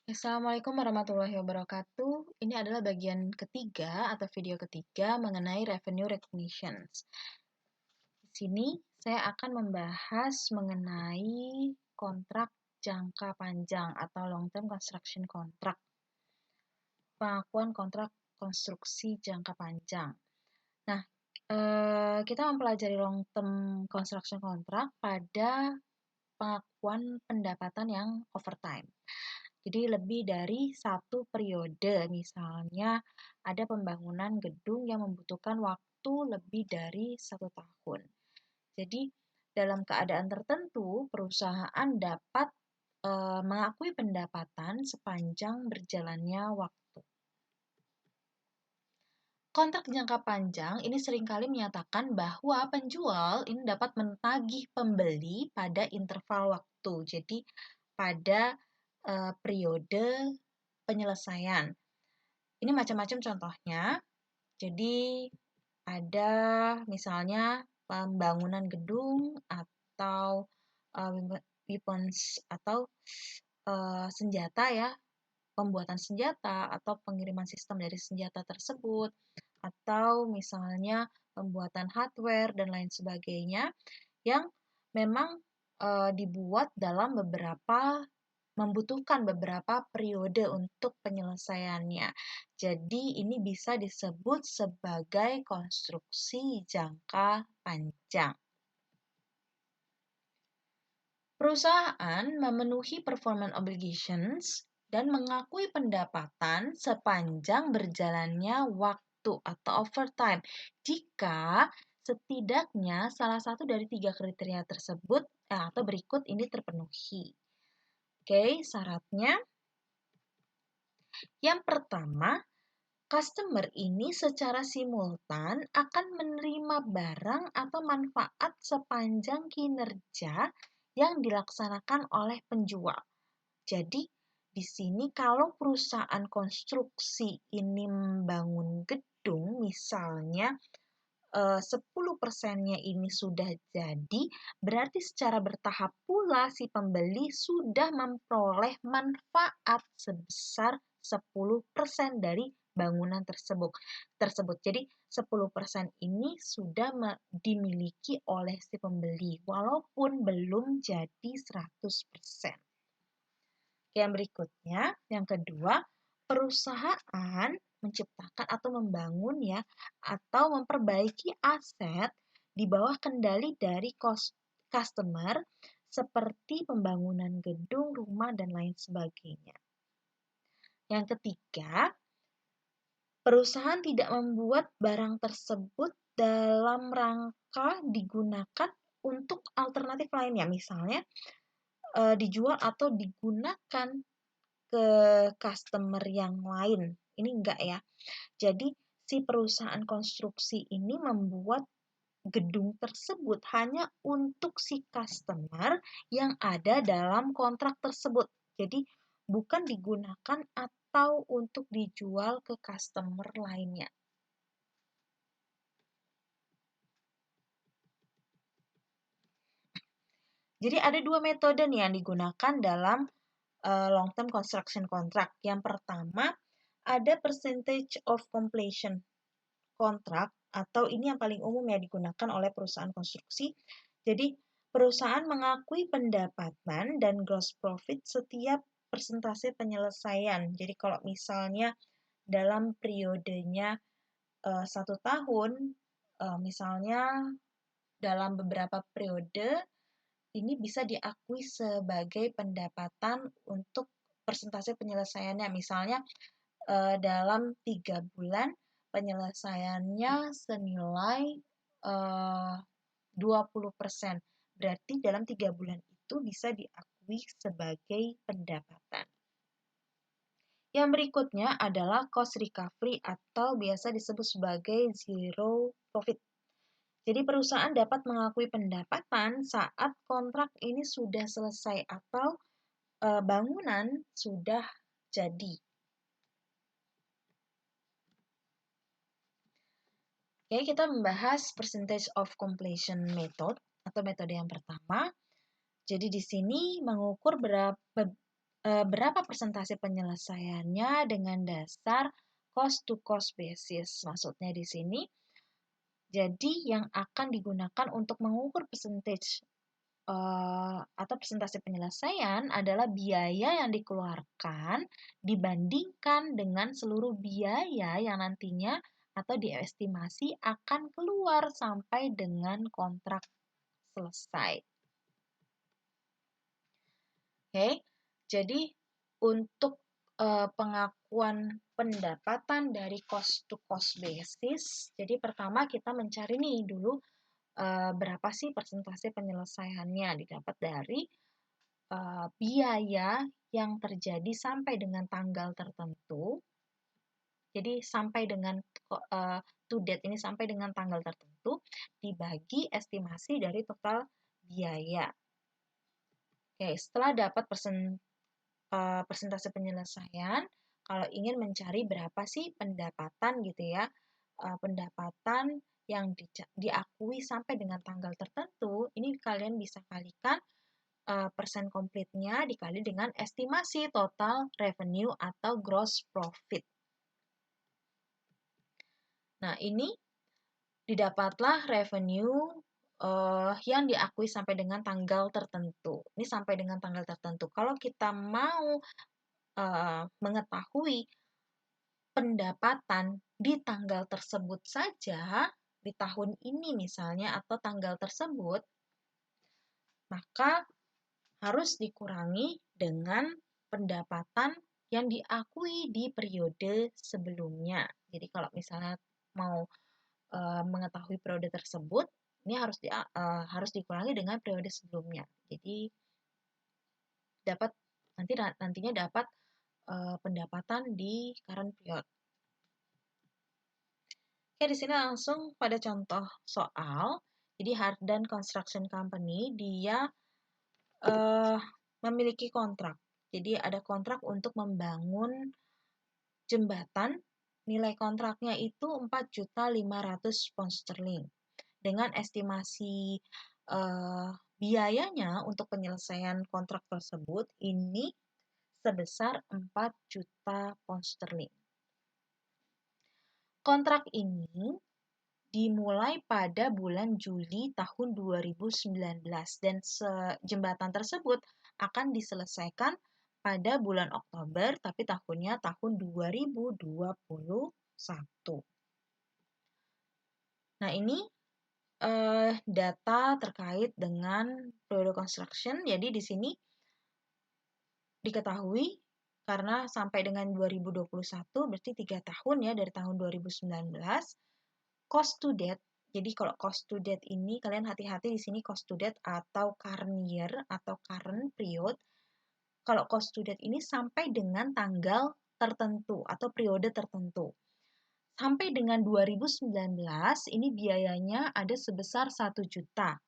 Assalamualaikum warahmatullahi wabarakatuh. Ini adalah bagian ketiga atau video ketiga mengenai revenue recognition. Di sini saya akan membahas mengenai kontrak jangka panjang atau long term construction contract. Pengakuan kontrak konstruksi jangka panjang. Nah, kita mempelajari long term construction contract pada pengakuan pendapatan yang overtime. Jadi lebih dari satu periode, misalnya ada pembangunan gedung yang membutuhkan waktu lebih dari 1 tahun. Jadi dalam keadaan tertentu, perusahaan dapat mengakui pendapatan sepanjang berjalannya waktu. Kontrak jangka panjang ini seringkali menyatakan bahwa penjual ini dapat menagih pembeli pada interval waktu. Jadi pada periode penyelesaian. Ini macam-macam contohnya. Jadi ada misalnya pembangunan gedung atau weapons atau senjata ya, pembuatan senjata atau pengiriman sistem dari senjata tersebut, atau misalnya pembuatan hardware dan lain sebagainya yang memang dibuat dalam membutuhkan beberapa periode untuk penyelesaiannya. Jadi ini bisa disebut sebagai konstruksi jangka panjang. Perusahaan memenuhi performance obligations dan mengakui pendapatan sepanjang berjalannya waktu atau overtime jika setidaknya salah satu dari 3 kriteria tersebut atau berikut ini terpenuhi. Oke, syaratnya yang pertama, customer ini secara simultan akan menerima barang atau manfaat sepanjang kinerja yang dilaksanakan oleh penjual. Jadi, di sini kalau perusahaan konstruksi ini membangun gedung, misalnya 10%-nya ini sudah jadi, berarti secara bertahap pula si pembeli sudah memperoleh manfaat sebesar 10% dari bangunan tersebut. Jadi 10% ini sudah dimiliki oleh si pembeli walaupun belum jadi 100%. Yang berikutnya, yang kedua, perusahaan menciptakan atau membangun ya atau memperbaiki aset di bawah kendali dari customer seperti pembangunan gedung, rumah dan lain sebagainya. Yang ketiga, perusahaan tidak membuat barang tersebut dalam rangka digunakan untuk alternatif lainnya, misalnya dijual atau digunakan ke customer yang lain. Ini enggak ya. Jadi si perusahaan konstruksi ini membuat gedung tersebut hanya untuk si customer yang ada dalam kontrak tersebut. Jadi bukan digunakan atau untuk dijual ke customer lainnya. Jadi ada 2 metode nih yang digunakan dalam long term construction contract. Yang pertama, ada percentage of completion contract atau ini yang paling umum ya digunakan oleh perusahaan konstruksi. Jadi perusahaan mengakui pendapatan dan gross profit setiap persentase penyelesaian. Jadi kalau misalnya dalam periodenya 1 tahun, misalnya dalam beberapa periode ini bisa diakui sebagai pendapatan untuk persentase penyelesaiannya. Misalnya dalam 3 bulan penyelesaiannya senilai 20%. Berarti dalam 3 bulan itu bisa diakui sebagai pendapatan. Yang berikutnya adalah cost recovery atau biasa disebut sebagai zero profit. Jadi perusahaan dapat mengakui pendapatan saat kontrak ini sudah selesai atau bangunan sudah jadi. Oke, kita membahas percentage of completion method atau metode yang pertama. Jadi di sini mengukur berapa persentase penyelesaiannya dengan dasar cost to cost basis. Maksudnya di sini, jadi yang akan digunakan untuk mengukur percentage atau persentase penyelesaian adalah biaya yang dikeluarkan dibandingkan dengan seluruh biaya yang nantinya atau diestimasi akan keluar sampai dengan kontrak selesai. Oke, jadi untuk pengakuan pendapatan dari cost to cost basis, jadi pertama kita mencari nih dulu berapa sih persentase penyelesaiannya didapat dari biaya yang terjadi sampai dengan tanggal tertentu. Jadi sampai dengan to date ini sampai dengan tanggal tertentu dibagi estimasi dari total biaya. Oke, setelah dapat persentase penyelesaian, kalau ingin mencari berapa sih pendapatan gitu ya, pendapatan yang diakui sampai dengan tanggal tertentu, ini kalian bisa kalikan persen komplitnya dikali dengan estimasi total revenue atau gross profit. Nah, ini didapatlah revenue yang diakui sampai dengan tanggal tertentu. Ini sampai dengan tanggal tertentu. Kalau kita mau mengetahui pendapatan di tanggal tersebut saja, di tahun ini misalnya, atau tanggal tersebut, maka harus dikurangi dengan pendapatan yang diakui di periode sebelumnya. Jadi kalau misalnya mau mengetahui periode tersebut, ini harus dikurangi dengan periode sebelumnya. Jadi dapat nantinya dapat pendapatan di current period. Oke, di sini langsung pada contoh soal. Jadi Hardan Construction Company dia memiliki kontrak. Jadi ada kontrak untuk membangun jembatan. Nilai kontraknya itu 4.500.000 pound sterling. Dengan estimasi biayanya untuk penyelesaian kontrak tersebut ini sebesar 4 juta pound sterling. Kontrak ini dimulai pada bulan Juli tahun 2019 dan jembatan tersebut akan diselesaikan pada bulan Oktober tapi tahunnya tahun 2021. Nah, ini data terkait dengan periode construction. Jadi di sini diketahui karena sampai dengan 2021 berarti 3 tahun ya dari tahun 2019 cost to date. Jadi kalau cost to date ini kalian hati-hati di sini cost to date atau current year atau current period. Kalau cost to date ini sampai dengan tanggal tertentu atau periode tertentu. Sampai dengan 2019 ini biayanya ada sebesar 1 juta.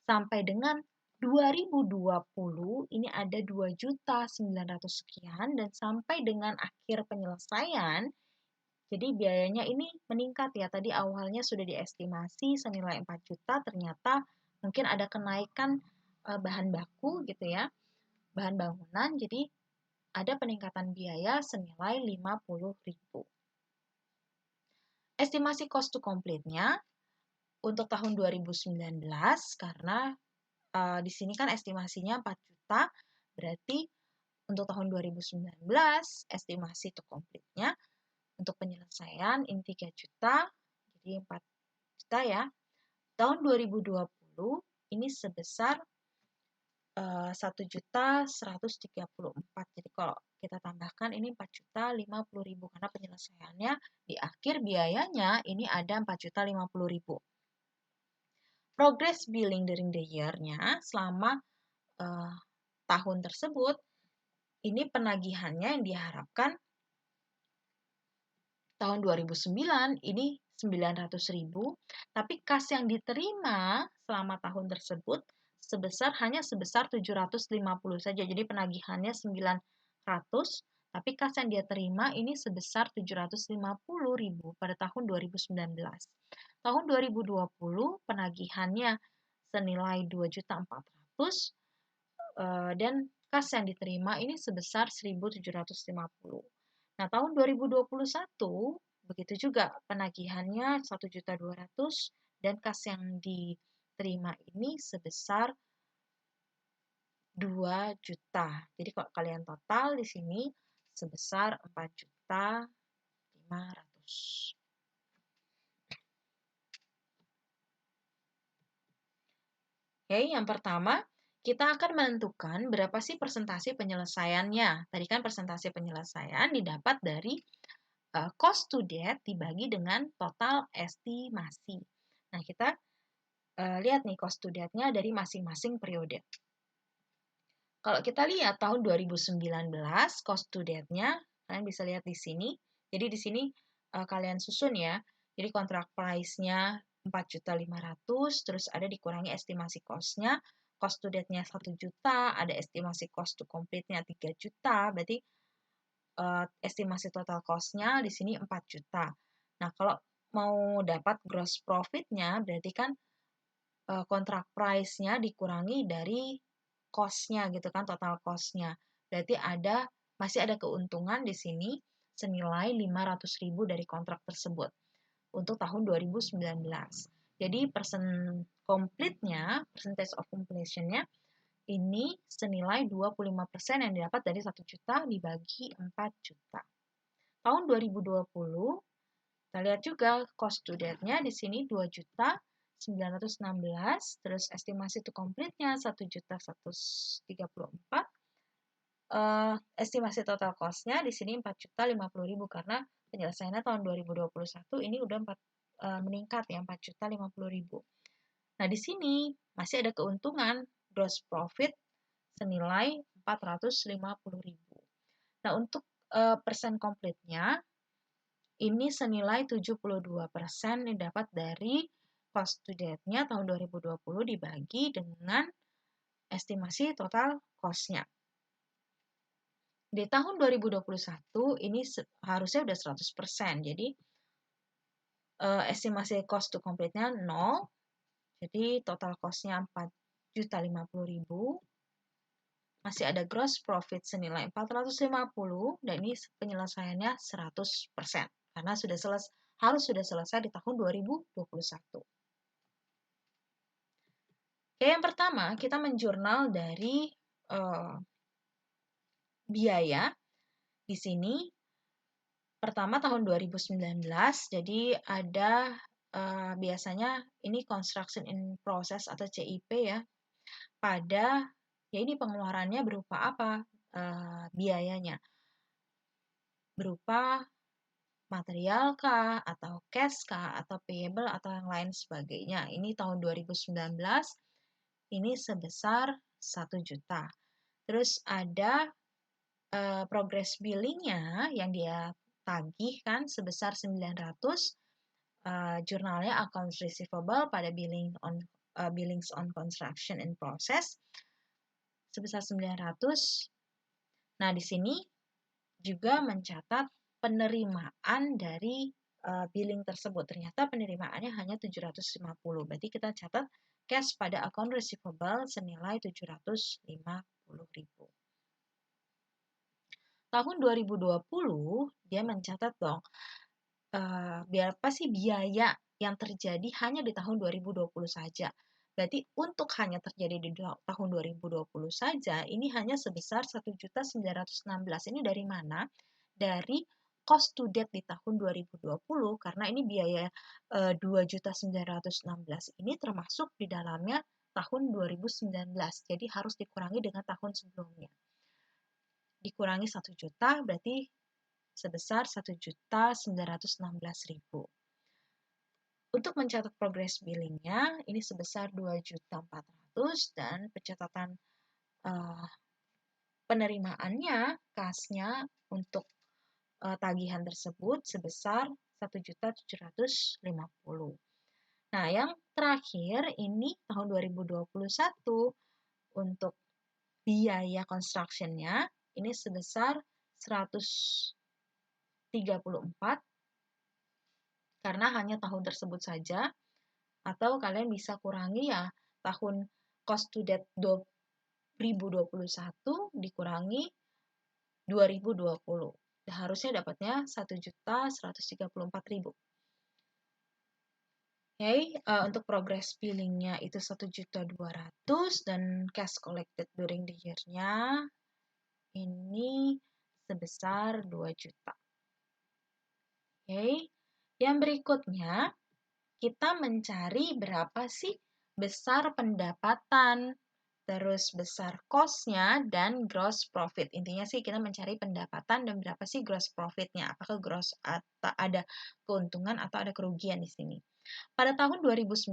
Sampai dengan 2020 ini ada 2.900.000 sekian dan sampai dengan akhir penyelesaian jadi biayanya ini meningkat ya. Tadi awalnya sudah diestimasi senilai 4 juta, ternyata mungkin ada kenaikan bahan baku gitu ya, bahan bangunan, jadi ada peningkatan biaya senilai 50.000. Estimasi cost to complete-nya untuk tahun 2019 karena di sini kan estimasinya 4 juta, berarti untuk tahun 2019 estimasi to complete-nya untuk penyelesaian ini 3 juta, jadi 4 juta ya. Tahun 2020 ini sebesar 1.134. Jadi kalau kita tambahkan ini 4.050.000 karena penyelesaiannya di akhir biayanya ini ada 4.050.000. Progress billing during the year-nya selama tahun tersebut ini penagihannya yang diharapkan tahun 2009 ini 900.000, tapi kas yang diterima selama tahun tersebut hanya sebesar 750 saja. Jadi penagihannya 900, tapi kas yang dia terima ini sebesar 750.000 pada tahun 2019. Tahun 2020 penagihannya senilai 2.400.000 dan kas yang diterima ini sebesar 1.750. Nah, tahun 2021 begitu juga penagihannya 1.200.000 dan kas yang diterima ini sebesar 2 juta. Jadi kalau kalian total di sini sebesar 4.500.000. Oke, yang pertama kita akan menentukan berapa sih persentase penyelesaiannya. Tadi kan persentase penyelesaian didapat dari cost to death dibagi dengan total estimasi. Nah, kita lihat nih cost to death-nya dari masing-masing periode. Kalau kita lihat tahun 2019 cost to death-nya, kalian bisa lihat di sini. Jadi di sini kalian susun ya. Jadi kontrak price-nya 4.500.000, terus ada dikurangi estimasi cost-nya. Cost to death-nya 1 juta, ada estimasi cost to complete-nya 3 juta, berarti estimasi total cost-nya di sini 4 juta. Nah, kalau mau dapat gross profit-nya, berarti kan kontrak price-nya dikurangi dari cost-nya gitu kan, total cost-nya. Berarti masih ada keuntungan di sini senilai 500.000 dari kontrak tersebut untuk tahun 2019. Jadi percentage of completion-nya ini senilai 25% yang didapat dari 1 juta dibagi 4 juta. Tahun 2020, kita lihat juga cost to death-nya di sini 2 juta 916, terus estimasi to complete-nya 1.134. Estimasi total cost-nya di sini 4.050.000 karena penyelesaiannya tahun 2021 ini udah meningkat ya 4.050.000. Nah, di sini masih ada keuntungan gross profit senilai 450.000. Nah, untuk persen complete-nya ini senilai 72% didapat dari cost to death-nya tahun 2020 dibagi dengan estimasi total cost-nya. Di tahun 2021 ini harusnya udah 100%. Jadi estimasi cost to complete-nya 0. Jadi total cost-nya 4.050.000. Masih ada gross profit senilai 450 dan ini penyelesaiannya 100% karena harus sudah selesai di tahun 2021. Oke, yang pertama kita menjurnal dari biaya. Di sini pertama tahun 2019, jadi ada biasanya ini construction in process atau CIP ya. Ya ini pengeluarannya berupa apa biayanya? Berupa material kah, atau cash kah, atau payable, atau yang lain sebagainya. Ini tahun 2019, ini sebesar 1 juta. Terus ada progress billing-nya yang dia tagih kan sebesar 900, jurnalnya accounts receivable pada billings on construction in process sebesar 900. Nah, di sini juga mencatat penerimaan dari billing tersebut. Ternyata penerimaannya hanya 750. Berarti kita catat cash pada account receivable senilai 750.000. Tahun 2020 dia mencatat dong berapa sih biaya yang terjadi hanya di tahun 2020 saja. Berarti untuk hanya terjadi di tahun 2020 saja, ini hanya sebesar 1.916. Ini dari mana? Dari cost to death di tahun 2020, karena ini biaya 2.916 ini termasuk di dalamnya tahun 2019. Jadi harus dikurangi dengan tahun sebelumnya. Dikurangi 1 juta berarti sebesar 1.916.000. Untuk mencatat progress billing-nya, ini sebesar 2.400.000 dan pencatatan penerimaannya, kas-nya untuk tagihan tersebut sebesar 1.750.000. Nah, yang terakhir ini tahun 2021 untuk biaya construction-nya ini sebesar 134 karena hanya tahun tersebut saja, atau kalian bisa kurangi ya tahun cost to death 2021 dikurangi 2020. Harusnya dapatnya 1.134.000. Oke, untuk progress billingnya itu 1.200.000 dan cash collected during the year-nya ini sebesar 2 juta. Oke, yang berikutnya kita mencari berapa sih besar pendapatan, terus besar cost-nya, dan gross profit. Intinya sih kita mencari pendapatan dan berapa sih gross profit-nya. Apakah gross atau ada keuntungan atau ada kerugian di sini. Pada tahun 2019,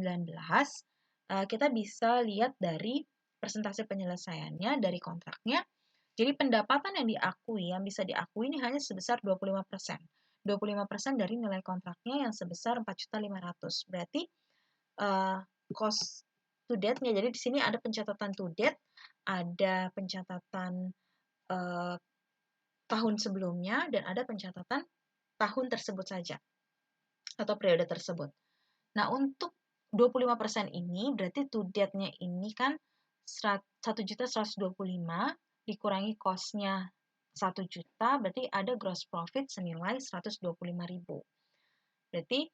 kita bisa lihat dari persentase penyelesaiannya dari kontraknya. Jadi pendapatan yang diakui, yang bisa diakui ini hanya sebesar 25%. 25% dari nilai kontraknya yang sebesar 4.500.000. Berarti cost to date-nya. Jadi di sini ada pencatatan to date, ada pencatatan tahun sebelumnya, dan ada pencatatan tahun tersebut saja atau periode tersebut. Nah, untuk 25% ini berarti to date-nya ini kan 1.125.000 dikurangi cost-nya 1 juta, berarti ada gross profit senilai 125.000. Berarti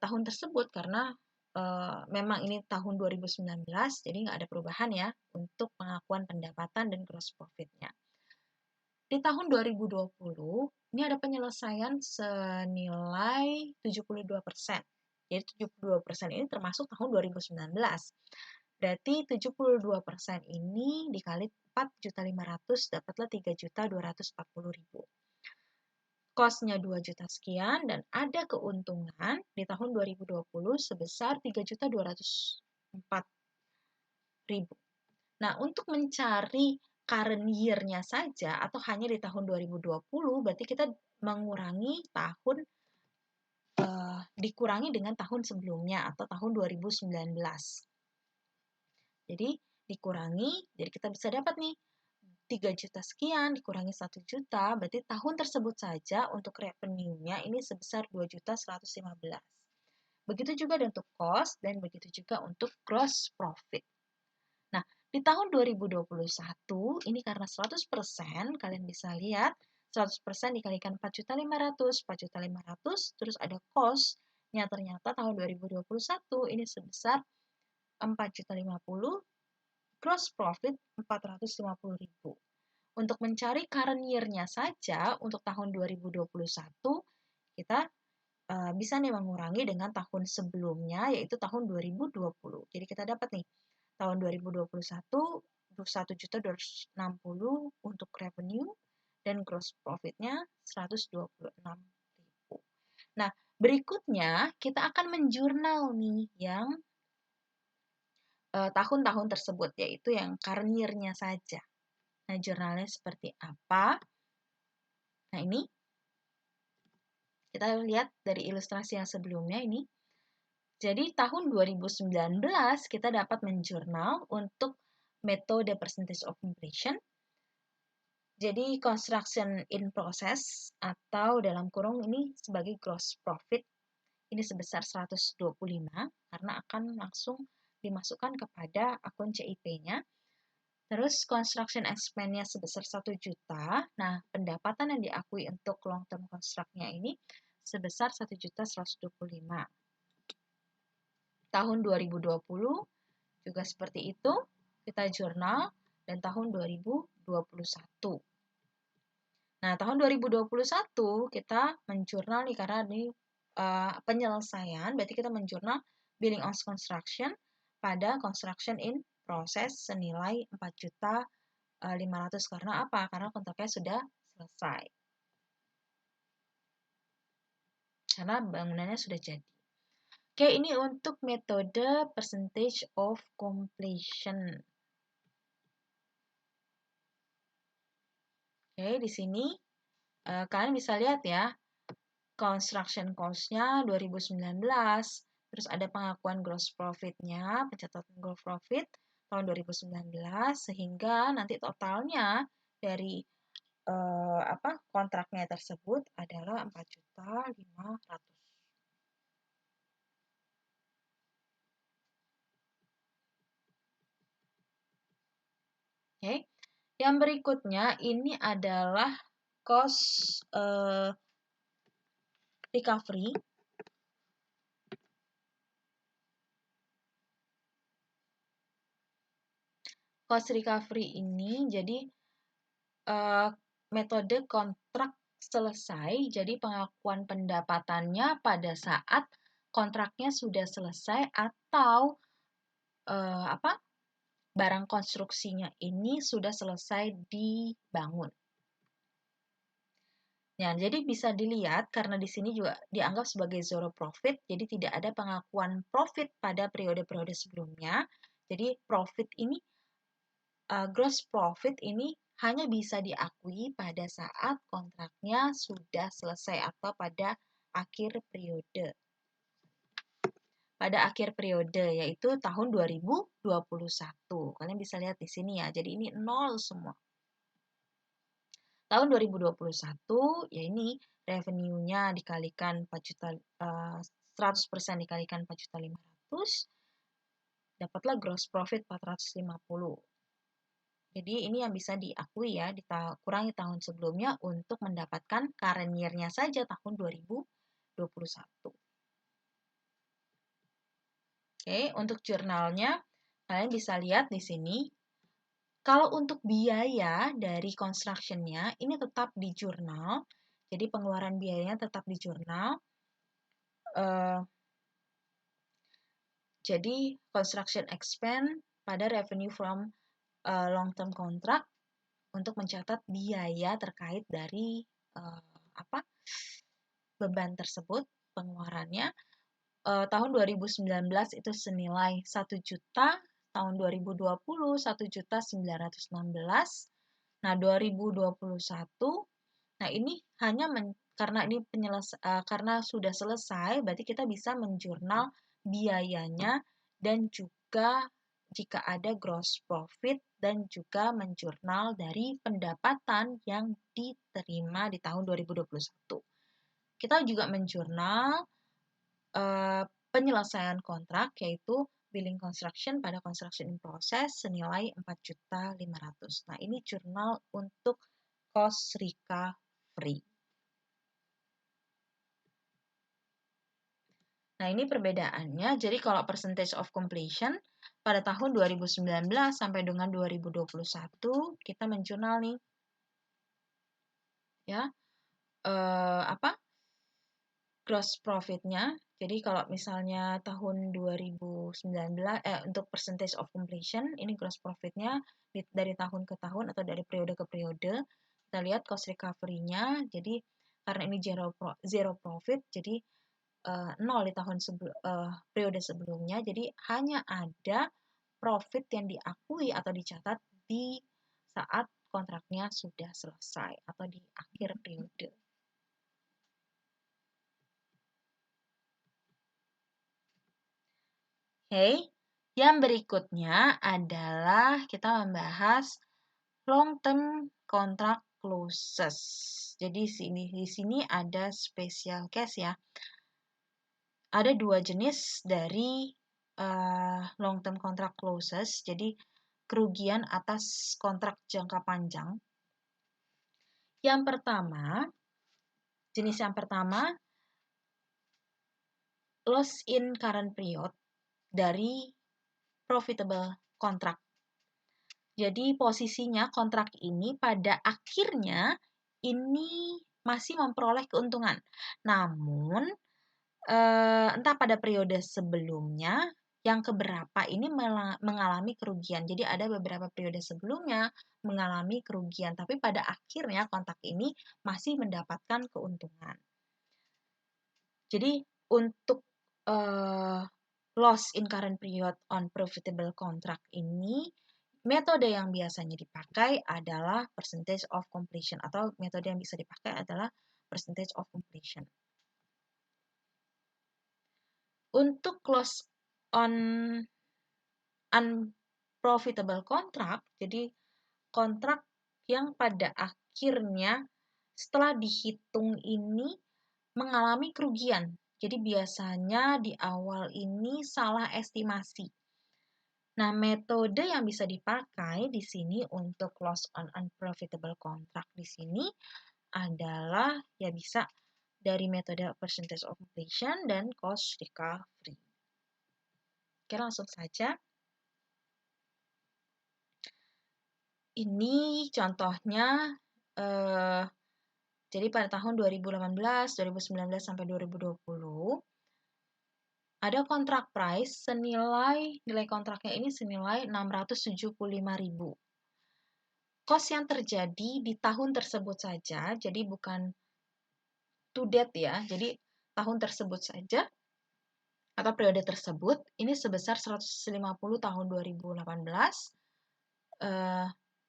tahun tersebut karena memang ini tahun 2019, jadi nggak ada perubahan ya untuk pengakuan pendapatan dan gross profit-nya. Di tahun 2020, ini ada penyelesaian senilai 72%. Jadi 72% ini termasuk tahun 2019. Berarti 72% ini dikali 4.500.000 dapatlah 3.240.000. Cost-nya 2 juta sekian dan ada keuntungan di tahun 2020 sebesar 3.204.000. Nah, untuk mencari current year-nya saja atau hanya di tahun 2020, berarti kita mengurangi tahun dikurangi dengan tahun sebelumnya atau tahun 2019. Jadi dikurangi, jadi kita bisa dapat nih 3 juta sekian dikurangi 1 juta, berarti tahun tersebut saja untuk revenue-nya ini sebesar 2.115. Begitu juga untuk cost dan begitu juga untuk gross profit. Nah, di tahun 2021 ini karena 100%, kalian bisa lihat 100% dikalikan 4.500.000, 4.500.000, terus ada cost-nya ternyata tahun 2021 ini sebesar 4.050.000, gross profit 450.000. Untuk mencari current year-nya saja untuk tahun 2021, kita bisa nih mengurangi dengan tahun sebelumnya, yaitu tahun 2020. Jadi kita dapat nih, tahun 2021, 1.260.000 untuk revenue, dan gross profit-nya 126.000. Nah, berikutnya kita akan menjurnal nih yang tahun-tahun tersebut, yaitu yang current year-nya saja. Nah, jurnalnya seperti apa? Nah, ini kita lihat dari ilustrasi yang sebelumnya ini. Jadi, tahun 2019 kita dapat menjurnal untuk metode percentage of completion. Jadi, construction in process atau dalam kurung ini sebagai gross profit. Ini sebesar 125 karena akan langsung dimasukkan kepada akun CIP-nya. Terus construction expense-nya sebesar 1 juta. Nah, pendapatan yang diakui untuk long term construct-nya ini sebesar 1.125. Tahun 2020 juga seperti itu, kita jurnal, dan tahun 2021. Nah, tahun 2021 kita menjurnal nih karena ini penyelesaian, berarti kita menjurnal billing on construction pada construction in process senilai 4.500.000. Karena apa? Karena kontraknya sudah selesai. Karena bangunannya sudah jadi. Oke, ini untuk metode percentage of completion. Oke, di sini kalian bisa lihat ya, construction cost-nya 2019, terus ada pengakuan gross profit-nya, pencatatan gross profit tahun 2019, sehingga nanti totalnya dari kontraknya tersebut adalah 4.500.000. Oke. Yang berikutnya ini adalah cost recovery. Cost recovery ini jadi metode kontrak selesai, jadi pengakuan pendapatannya pada saat kontraknya sudah selesai atau barang konstruksinya ini sudah selesai dibangun. Nah, jadi bisa dilihat karena di sini juga dianggap sebagai zero profit, jadi tidak ada pengakuan profit pada periode-periode sebelumnya. Jadi profit ini, gross profit ini hanya bisa diakui pada saat kontraknya sudah selesai atau pada akhir periode. Pada akhir periode yaitu tahun 2021. Kalian bisa lihat di sini ya. Jadi ini nol semua. Tahun 2021 ya ini revenue-nya dikalikan 100% dikalikan 4.500.000, dapatlah gross profit 450. Jadi ini yang bisa diakui ya, dikurangi tahun sebelumnya untuk mendapatkan current year-nya saja tahun 2021. Oke, untuk jurnalnya kalian bisa lihat di sini. Kalau untuk biaya dari construction-nya, ini tetap di jurnal. Jadi pengeluaran biayanya tetap di jurnal. Jadi construction expense pada revenue from long-term contract untuk mencatat biaya terkait dari beban tersebut, pengeluarannya. Tahun 2019 itu senilai 1 juta, tahun 2020 1.916.000. Nah, 2021 nah ini hanya karena sudah selesai, berarti kita bisa menjurnal biayanya dan juga jika ada gross profit dan juga menjurnal dari pendapatan yang diterima di tahun 2021. Kita juga menjurnal penyelesaian kontrak yaitu billing construction pada construction in process senilai 4.500.000. Nah, ini jurnal untuk cost recovery. Nah, ini perbedaannya. Jadi kalau percentage of completion pada tahun 2019 sampai dengan 2021 kita menjurnal nih. Ya. Gross profit-nya. Jadi kalau misalnya tahun 2019 untuk percentage of completion, ini gross profit-nya dari tahun ke tahun atau dari periode ke periode. Kita lihat cost recovery-nya. Jadi karena ini zero profit, jadi nol di tahun periode sebelumnya. Jadi hanya ada profit yang diakui atau dicatat di saat kontraknya sudah selesai atau di akhir periode. Oke, yang berikutnya adalah kita membahas long-term contract clauses. Jadi di sini ada special case ya. Ada dua jenis dari long-term contract clauses. Jadi kerugian atas kontrak jangka panjang. Jenis yang pertama, loss in current period dari profitable contract. Jadi posisinya kontrak ini pada akhirnya ini masih memperoleh keuntungan. Namun entah pada periode sebelumnya yang keberapa ini mengalami kerugian. Jadi ada beberapa periode sebelumnya mengalami kerugian, tapi pada akhirnya kontrak ini masih mendapatkan keuntungan. Jadi untuk loss in current period on profitable contract ini, metode yang biasanya dipakai adalah percentage of completion atau metode yang bisa dipakai adalah percentage of completion. Untuk loss on unprofitable contract, jadi kontrak yang pada akhirnya setelah dihitung ini mengalami kerugian. Jadi biasanya di awal ini salah estimasi. Nah, metode yang bisa dipakai di sini untuk loss on unprofitable contract di sini adalah ya bisa dari metode percentage of completion dan cost recovery. Oke, langsung saja. Ini contohnya, jadi pada tahun 2018, 2019, sampai 2020, ada kontrak price nilai kontraknya ini senilai 675.000. Cost yang terjadi di tahun tersebut saja, jadi bukan to date ya, jadi tahun tersebut saja, atau periode tersebut, ini sebesar 150 tahun 2018,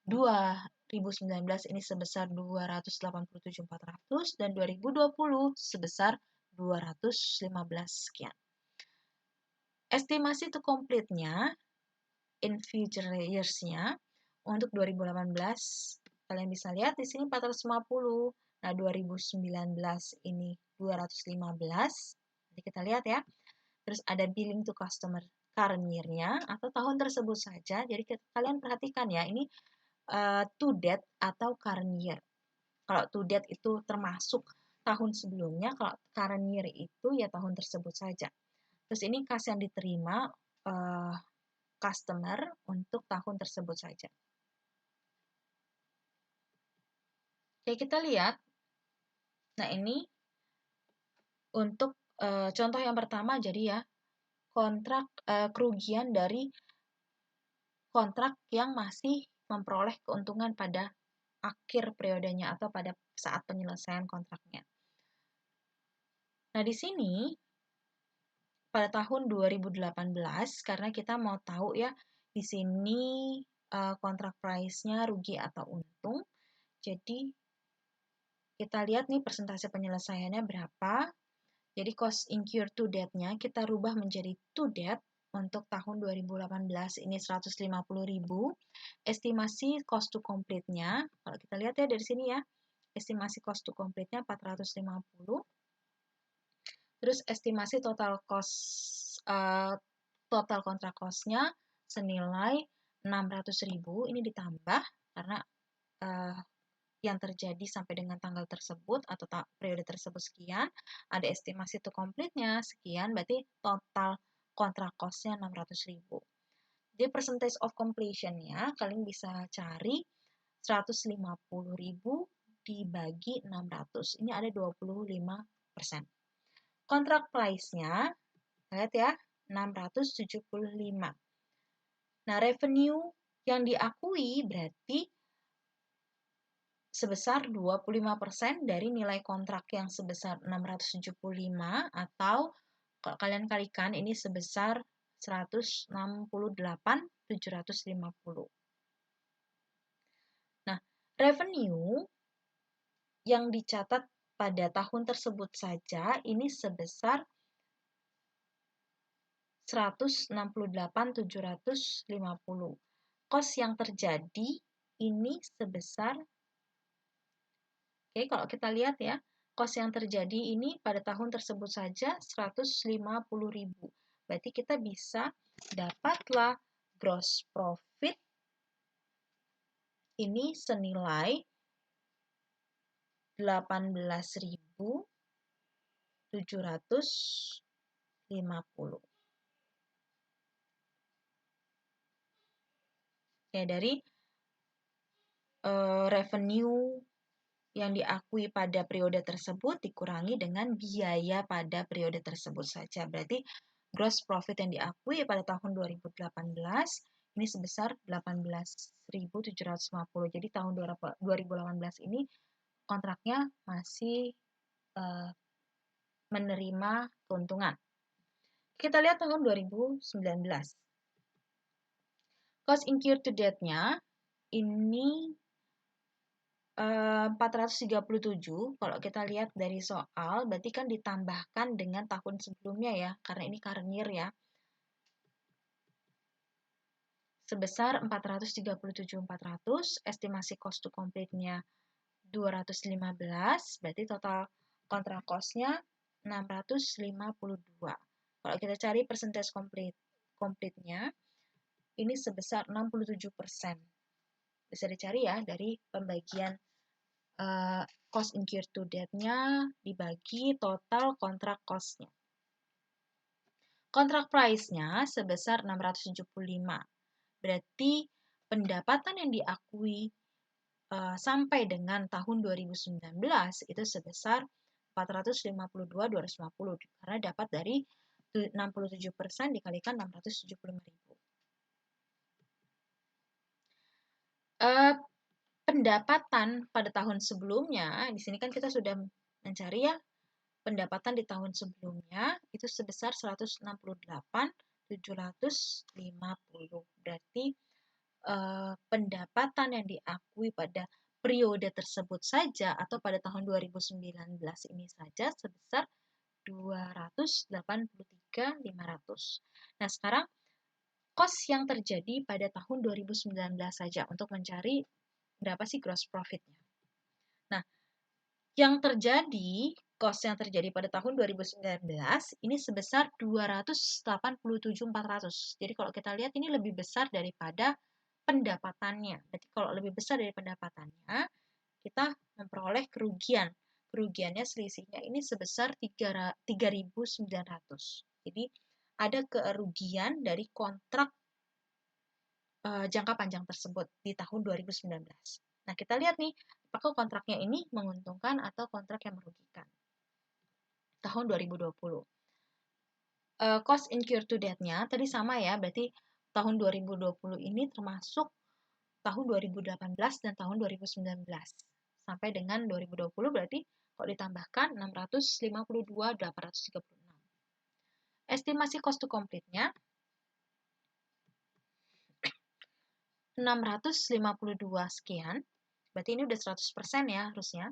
2019 ini sebesar 287.400, dan 2020 sebesar 215 sekian. Estimasi to complete-nya, in future years-nya, untuk 2018, kalian bisa lihat di sini 450. Nah, 2019 ini 215. Nanti kita lihat ya. Terus ada billing to customer current year-nya atau tahun tersebut saja. Jadi kalian perhatikan ya, ini to date atau current year. Kalau to date itu termasuk tahun sebelumnya, kalau current year itu ya tahun tersebut saja. Terus ini kas yang diterima customer untuk tahun tersebut saja. Oke, kita lihat. Nah, ini untuk contoh yang pertama, jadi ya, kontrak kerugian dari kontrak yang masih memperoleh keuntungan pada akhir periodenya atau pada saat penyelesaian kontraknya. Nah, di sini pada tahun 2018, karena kita mau tahu ya, di sini kontrak price-nya rugi atau untung. Jadi kita lihat nih persentase penyelesaiannya berapa. Jadi cost incurred to date-nya kita rubah menjadi to date untuk tahun 2018 ini 150.000. Estimasi cost to complete-nya, kalau kita lihat ya dari sini ya, estimasi cost to complete-nya 450. Terus estimasi total cost total kontrak cost-nya senilai 600.000. Ini ditambah karena yang terjadi sampai dengan tanggal tersebut atau periode tersebut sekian, ada estimasi to complete-nya sekian, berarti total kontrak cost-nya 600.000. Jadi percentage of completion-nya kalian bisa cari 150.000 dibagi 600. Ini ada 25%. Kontrak price-nya, lihat ya, 675. Nah, revenue yang diakui berarti sebesar 25% dari nilai kontrak yang sebesar 675, atau kalau kalian kalikan ini sebesar 168.750. Nah, revenue yang dicatat pada tahun tersebut saja ini sebesar 168.750. Cost yang terjadi ini sebesar, oke, kalau kita lihat ya, cost yang terjadi ini pada tahun tersebut saja 150.000. Berarti kita bisa dapatlah gross profit ini senilai 18.750. Ya, dari revenue yang diakui pada periode tersebut dikurangi dengan biaya pada periode tersebut saja. Berarti gross profit yang diakui pada tahun 2018 ini sebesar 18.750. Jadi tahun 2018 ini kontraknya masih menerima keuntungan. Kita lihat tahun 2019. Cost incurred to date-nya ini 437. Kalau kita lihat dari soal, berarti kan ditambahkan dengan tahun sebelumnya ya, karena ini current year ya. Sebesar 437.400, estimasi cost to complete-nya 215, berarti total kontrak cost-nya 652. Kalau kita cari percentage complete-nya, ini sebesar 67%. Bisa dicari ya dari pembagian cost incurred to date-nya dibagi total kontrak cost-nya. Kontrak price-nya sebesar 675. Berarti pendapatan yang diakui sampai dengan tahun 2019 itu sebesar 452.250 karena dapat dari 67% dikalikan 675.000. Pendapatan pada tahun sebelumnya, di sini kan kita sudah mencari ya pendapatan di tahun sebelumnya itu sebesar 168.750. Berarti pendapatan yang diakui pada periode tersebut saja atau pada tahun 2019 ini saja sebesar 283.500. Nah, sekarang cost yang terjadi pada tahun 2019 saja untuk mencari berapa sih gross profit-nya. Nah, yang terjadi, cost yang terjadi pada tahun 2019 ini sebesar 287.400. Jadi kalau kita lihat ini lebih besar daripada pendapatannya. Jadi kalau lebih besar dari pendapatannya, kita memperoleh kerugian. Kerugiannya selisihnya ini sebesar 3.900. Jadi ada kerugian dari kontrak jangka panjang tersebut di tahun 2019. Nah, kita lihat nih, apakah kontraknya ini menguntungkan atau kontrak yang merugikan. Tahun 2020. Cost incurred to date-nya tadi sama ya, berarti tahun 2020 ini termasuk tahun 2018 dan tahun 2019. Sampai dengan 2020 berarti kalau ditambahkan 652.836. Estimasi cost to complete-nya 652 sekian, berarti ini udah 100% ya harusnya.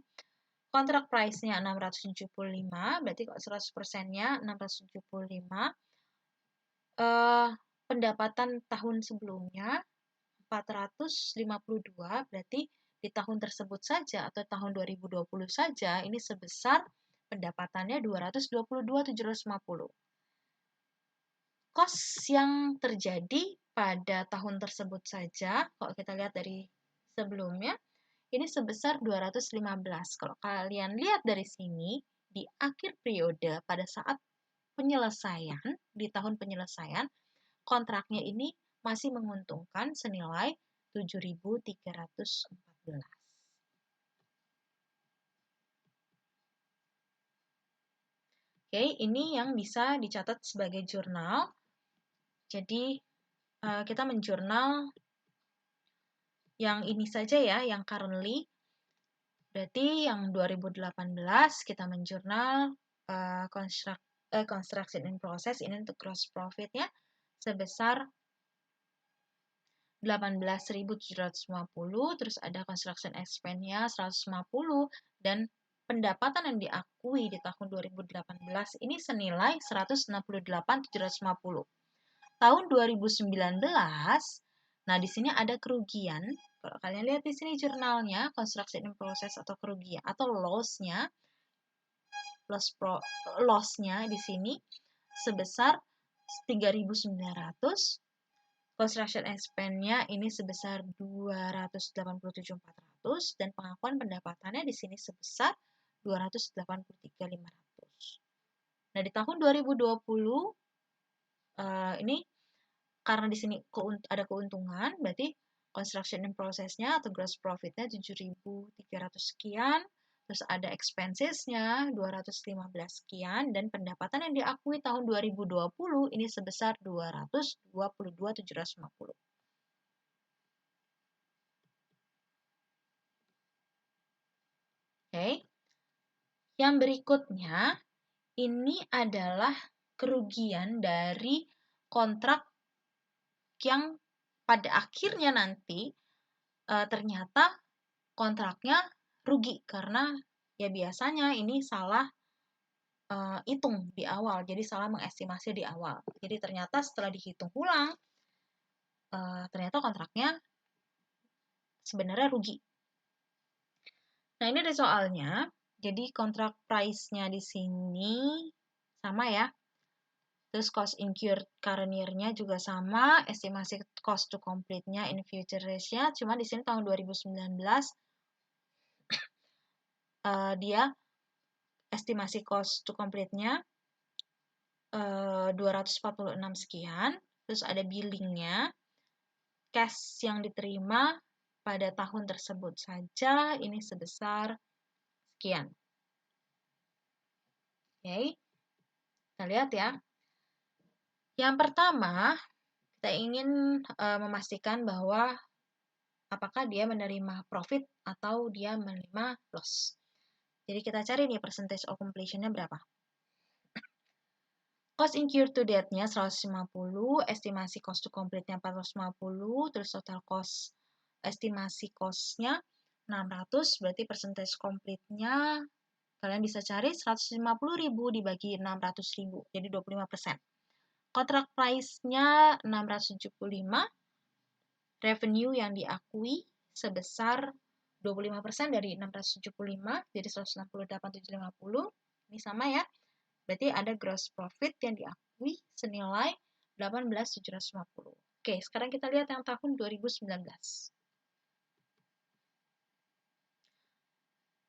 Kontrak price-nya 675, berarti kalau 100%-nya 675. Pendapatan tahun sebelumnya 452, berarti di tahun tersebut saja atau tahun 2020 saja ini sebesar pendapatannya 222.750. Cost yang terjadi pada tahun tersebut saja, kalau kita lihat dari sebelumnya, ini sebesar 215. Kalau kalian lihat dari sini, di akhir periode pada saat penyelesaian, di tahun penyelesaian, kontraknya ini masih menguntungkan senilai 7.314. Oke, ini yang bisa dicatat sebagai jurnal. Jadi, kita menjurnal yang ini saja ya, yang currently. Berarti yang 2018 kita menjurnal construction in process, ini untuk gross profit-nya sebesar 18.750, terus ada construction expense-nya 150, dan pendapatan yang diakui di tahun 2018 ini senilai 168.750. Tahun 2019, nah di sini ada kerugian. Kalau kalian lihat di sini jurnalnya, construction in process atau kerugian atau loss-nya, loss-nya di sini sebesar 3.900. Construction expense-nya ini sebesar 287.400 dan pengakuan pendapatannya di sini sebesar 283.500. Nah, di tahun 2020 ini karena di sini ada keuntungan, berarti construction in process-nya atau gross profit-nya 7.300 sekian, terus ada expenses-nya 215 sekian, dan pendapatan yang diakui tahun 2020 ini sebesar 222.750. Oke. Yang berikutnya, ini adalah kerugian dari kontrak yang pada akhirnya nanti ternyata kontraknya rugi karena ya biasanya ini salah hitung di awal, jadi salah mengestimasi di awal. Jadi ternyata setelah dihitung ulang, ternyata kontraknya sebenarnya rugi. Nah, ini ada soalnya. Jadi kontrak price-nya di sini sama ya. Terus cost incurred current year-nya juga sama, estimasi cost to complete-nya in future ratio, cuma di sini tahun 2019 dia estimasi cost to complete-nya 246 sekian, terus ada billing-nya, cash yang diterima pada tahun tersebut saja ini sebesar sekian. Oke, kita lihat ya. Yang pertama, kita ingin memastikan bahwa apakah dia menerima profit atau dia menerima loss. Jadi kita cari nih percentage of completion-nya berapa. Cost incurred to date-nya 150, estimasi cost to complete-nya 450, terus total cost, estimasi cost-nya 600, berarti percentage complete-nya kalian bisa cari 150.000 dibagi 600.000, jadi 25%. Contract price-nya 675, revenue yang diakui sebesar 25% dari 675, jadi 168.750. Ini sama ya. Berarti ada gross profit yang diakui senilai 18.750. Oke, sekarang kita lihat yang tahun 2019.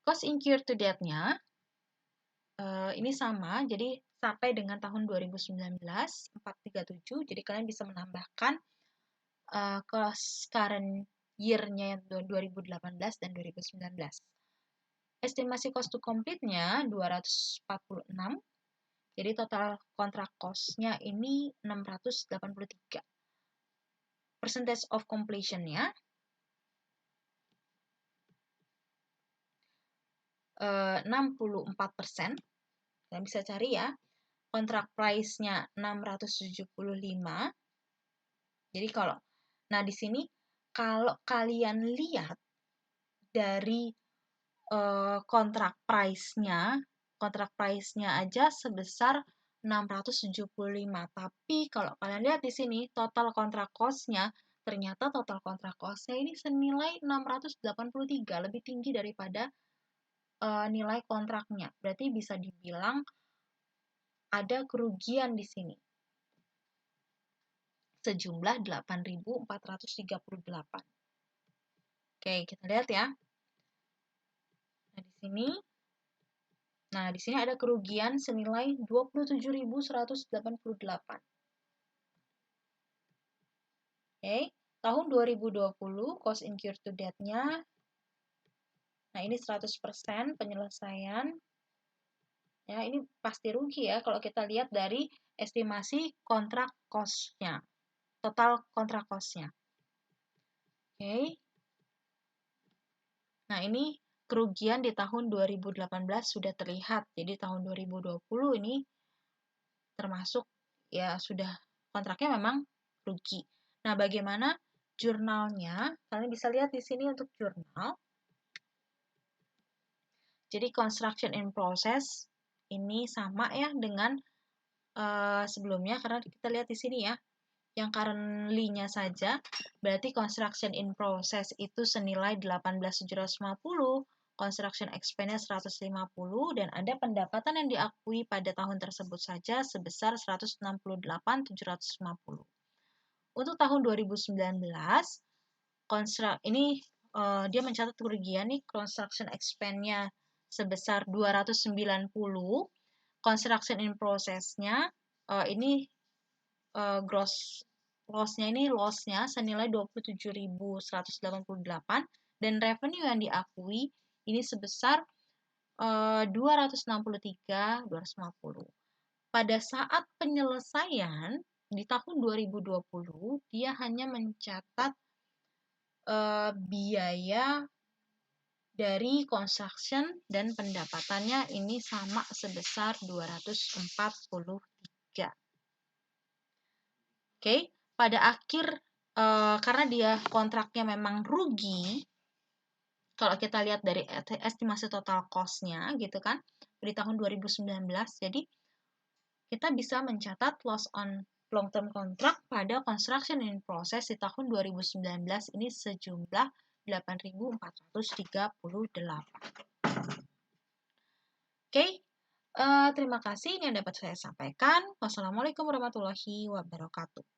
Cost incurred to date-nya ini sama, jadi sampai dengan tahun 2019, 437, jadi kalian bisa menambahkan cost current year-nya yang 2018 dan 2019. Estimasi cost to complete-nya 246, jadi total kontrak cost-nya ini 683. Percentage of completion-nya 64%. Kalian bisa cari ya. Kontrak price-nya 675. Jadi di sini kalau kalian lihat dari kontrak price-nya aja sebesar 675. Tapi kalau kalian lihat di sini total kontrak cost-nya, ternyata total kontrak cost-nya ini senilai 683, lebih tinggi daripada nilai kontraknya. Berarti bisa dibilang ada kerugian di sini. Sejumlah 8.438. Oke, kita lihat ya. Nah, di sini ada kerugian senilai 27.188. Oke, tahun 2020 cost incurred to date-nya. Nah, ini 100% penyelesaian. Ya, ini pasti rugi ya kalau kita lihat dari estimasi kontrak cost-nya. Total kontrak cost-nya. Oke. Nah, ini kerugian di tahun 2018 sudah terlihat. Jadi tahun 2020 ini termasuk ya sudah kontraknya memang rugi. Nah, bagaimana jurnalnya? Kalian bisa lihat di sini untuk jurnal. Jadi construction in process ini sama ya dengan sebelumnya karena kita lihat di sini ya. Yang currently-nya saja, berarti construction in process itu senilai 18.750, construction expense 150, dan ada pendapatan yang diakui pada tahun tersebut saja sebesar 168.750. Untuk tahun 2019, ini dia mencatat kerugian nih, construction expense-nya sebesar 290, construction in process-nya ini gross loss-nya senilai 27.188 dan revenue yang diakui ini sebesar 263.250. Pada saat penyelesaian di tahun 2020 dia hanya mencatat biaya dari construction dan pendapatannya ini sama sebesar 243. Oke, pada akhir karena dia kontraknya memang rugi, kalau kita lihat dari estimasi total cost-nya gitu kan, di tahun 2019, jadi kita bisa mencatat loss on long term contract pada construction in process di tahun 2019 ini sejumlah 8.438. Oke, Terima kasih ini yang dapat saya sampaikan. Wassalamualaikum warahmatullahi wabarakatuh.